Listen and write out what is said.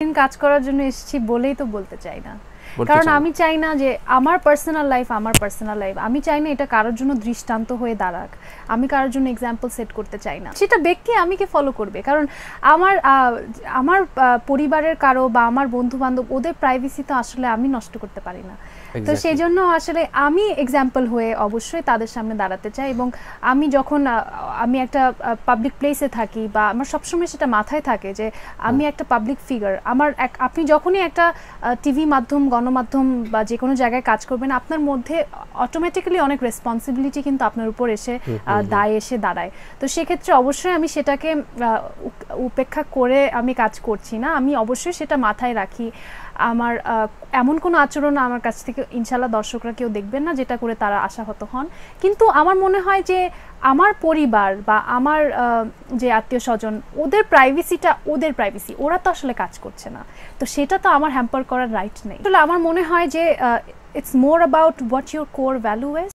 কাজ করার জন্য এসেছি বলেই তো বলতে চাই না, কারণ আমি চাই না যে আমার পার্সোনাল লাইফ আমি চাই না এটা কারোর জন্য দৃষ্টান্ত হয়ে দাঁড়াক, আমি কারোর জন্য এক্সাম্পল সেট করতে চাই না। সেটা ব্যক্তি আমাকে ফলো করবে, কারণ আমার পরিবারের কারো বা আমার বন্ধু বান্ধব ওদের প্রাইভেসি তো আসলে আমি নষ্ট করতে পারি না। তো সেই জন্য আসলে আমি এক্সাম্পল হয়ে অবশ্যই তাদের সামনে দাঁড়াতে চাই, এবং আমি যখন আমি একটা পাবলিক প্লেসে থাকি বা আমার সবসময় সেটা মাথায় থাকে যে আমি একটা পাবলিক ফিগার। আপনি যখনই একটা টিভি মাধ্যম, গণমাধ্যম বা যে কোনো জায়গায় কাজ করবেন, আপনার মধ্যে অটোমেটিক্যালি অনেক রেসপন্সিবিলিটি কিন্তু আপনার উপর এসে দায় এসে দাঁড়ায়। তো সেক্ষেত্রে অবশ্যই আমি সেটাকে উপেক্ষা করে আমি কাজ করছি না, আমি অবশ্যই সেটা মাথায় রাখি। আমার এমন কোনো আচরণ আমার কাছ থেকে ইনশাল্লাহ দর্শকরা কেউ দেখবেন না যেটা করে তারা আশাহত হন। কিন্তু আমার মনে হয় যে আমার পরিবার বা আমার যে আত্মীয় স্বজন, ওদের প্রাইভেসি, ওরা তো আসলে কাজ করছে না, তো সেটা তো আমার হ্যাম্পার করার রাইট নেই। আসলে আমার মনে হয় যে it's more about what your core value is.